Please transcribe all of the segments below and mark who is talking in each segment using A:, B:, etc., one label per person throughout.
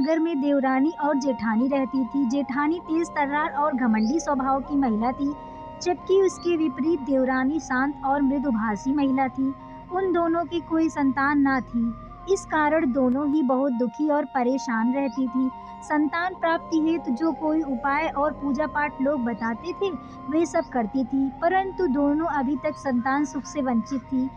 A: नगर में देवरानी और जेठानी रहती थी। जेठानी तेज तर्रार और घमंडी स्वभाव की महिला थी, जबकि उसके विपरीत देवरानी शांत और मृदुभाषी महिला थी। उन दोनों की कोई संतान न थी। इस कारण दोनों ही बहुत दुखी और परेशान रहती थी। संतान प्राप्ति हेतु जो कोई उपाय और पूजा पाठ लोग बताते थे, वे सब करती थी, परंतु दोनों अभी तक संतान सुख से वंचित थी।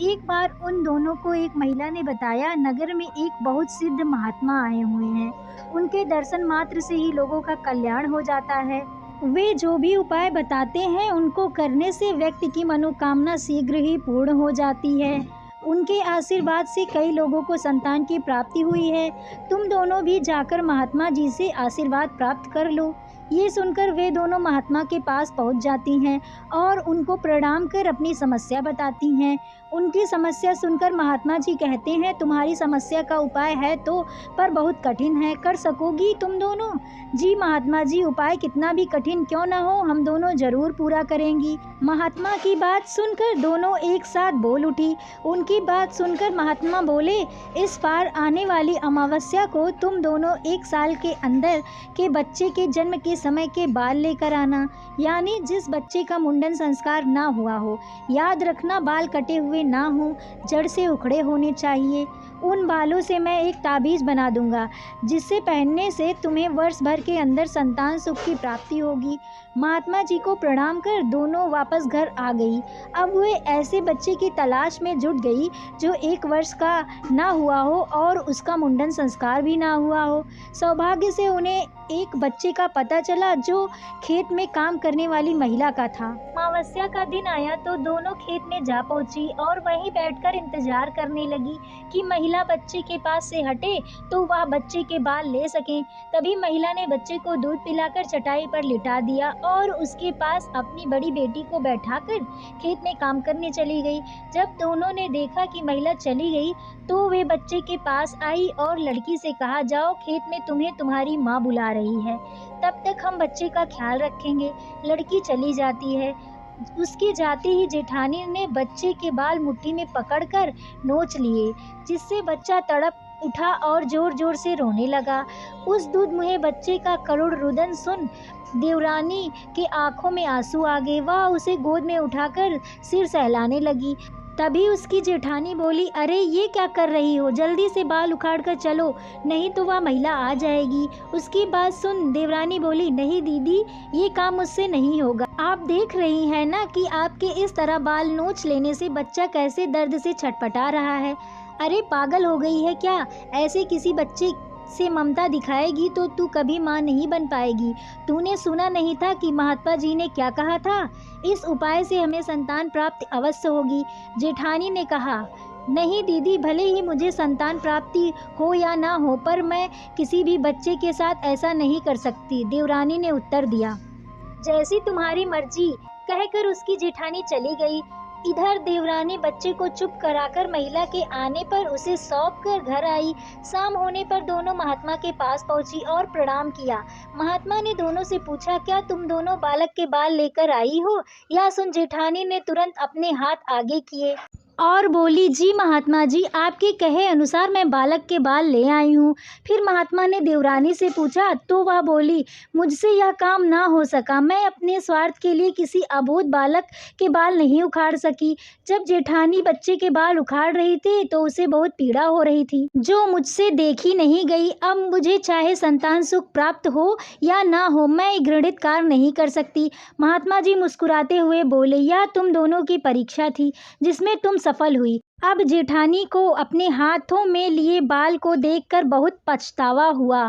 A: एक बार उन दोनों को एक महिला ने बताया, नगर में एक बहुत सिद्ध महात्मा आए हुए हैं। उनके दर्शन मात्र से ही लोगों का कल्याण हो जाता है। वे जो भी उपाय बताते हैं, उनको करने से व्यक्ति की मनोकामना शीघ्र ही पूर्ण हो जाती है। उनके आशीर्वाद से कई लोगों को संतान की प्राप्ति हुई है। तुम दोनों भी जाकर महात्मा जी से आशीर्वाद प्राप्त कर लो। ये सुनकर वे दोनों महात्मा के पास पहुंच जाती हैं और उनको प्रणाम कर अपनी समस्या बताती हैं। उनकी समस्या सुनकर महात्मा जी कहते हैं, तुम्हारी समस्या का उपाय है तो पर बहुत कठिन है, कर सकोगी तुम दोनों? जी महात्मा जी, उपाय कितना भी कठिन क्यों न हो, हम दोनों जरूर पूरा करेंगी। महात्मा की बात सुनकर दोनों एक साथ बोल उठी। उनकी बात सुनकर महात्मा बोले, इस बार आने वाली अमावस्या को तुम दोनों 1 साल के अंदर के बच्चे के जन्म के समय के बाल लेकर आना, यानी जिस बच्चे का मुंडन संस्कार ना हुआ हो। याद रखना, बाल कटे हुए ना हो, जड़ से उखड़े होने चाहिए। उन बालों से मैं एक ताबीज बना दूंगा, जिसे पहनने से तुम्हें वर्ष भर के अंदर संतान सुख की प्राप्ति होगी। महात्मा जी को प्रणाम कर दोनों वापस घर आ गई। अब वे ऐसे बच्चे की तलाश में जुट गई जो 1 वर्ष का ना हुआ हो और उसका मुंडन संस्कार भी ना हुआ हो। सौभाग्य से उन्हें एक बच्चे का पता चला जो खेत में काम करने वाली महिला का था। अमावस्या का दिन आया तो दोनों खेत में जा पहुंची और वहीं बैठकर इंतजार करने लगी कि महिला बच्चे के पास से हटे तो वह बच्चे के बाल ले सके। तभी महिला ने बच्चे को दूध पिलाकर चटाई पर लिटा दिया और उसके पास अपनी बड़ी बेटी को बैठाकर खेत में काम करने चली गई। जब दोनों ने देखा कि महिला चली गई तो वे बच्चे के पास आई और लड़की से कहा, जाओ खेत में तुम्हें तुम्हारी माँ बुला रही है, तब तक हम बच्चे का ख्याल रखेंगे। लड़की चली जाती है। उसके जाते ही जेठानी ने बच्चे के बाल मुट्ठी में पकड़कर नोच लिए, जिससे बच्चा तड़प उठा और जोर जोर से रोने लगा। उस दूध मुहे बच्चे का करुण रुदन सुन देवरानी के आंखों में आंसू आ गए। वह उसे गोद में उठाकर सिर सहलाने लगी। तभी उसकी जेठानी बोली, अरे ये क्या कर रही हो, जल्दी से बाल उखाड़ कर चलो, नहीं तो वह महिला आ जाएगी। उसकी बात सुन देवरानी बोली, नहीं दीदी, ये काम मुझसे नहीं होगा। आप देख रही हैं ना कि आपके इस तरह बाल नोच लेने से बच्चा कैसे दर्द से छटपटा रहा है। अरे पागल हो गई है क्या? ऐसे किसी बच्चे से ममता दिखाएगी तो तू कभी माँ नहीं बन पाएगी। तूने सुना नहीं था कि महात्मा जी ने क्या कहा था? इस उपाय से हमें संतान प्राप्ति अवश्य होगी। जेठानी ने कहा, नहीं दीदी, भले ही मुझे संतान प्राप्ति हो या ना हो, पर मैं किसी भी बच्चे के साथ ऐसा नहीं कर सकती। देवरानी ने उत्तर दिया, जैसी तुम्हारी मर्जी, कहकर उसकी जेठानी चली गई। इधर देवरानी बच्चे को चुप कराकर महिला के आने पर उसे सौंप कर घर आई। शाम होने पर दोनों महात्मा के पास पहुंची और प्रणाम किया। महात्मा ने दोनों से पूछा, क्या तुम दोनों बालक के बाल लेकर आई हो? यह सुन जेठानी ने तुरंत अपने हाथ आगे किए और बोली, जी महात्मा जी, आपके कहे अनुसार मैं बालक के बाल ले आई हूँ। फिर महात्मा ने देवरानी से पूछा तो वह बोली, मुझसे यह काम ना हो सका। मैं अपने स्वार्थ के लिए किसी अबोध बालक के बाल नहीं उखाड़ सकी। जब जेठानी बच्चे के बाल उखाड़ रही थी तो उसे बहुत पीड़ा हो रही थी, जो मुझसे देखी नहीं गई। अब मुझे चाहे संतान सुख प्राप्त हो या ना हो, मैं घृणित कार्य नहीं कर सकती। महात्मा जी मुस्कुराते हुए बोले, यह तुम दोनों की परीक्षा थी जिसमें तुम सफल हुई। अब जेठानी को अपने हाथों में लिए बाल को देखकर बहुत पछतावा हुआ।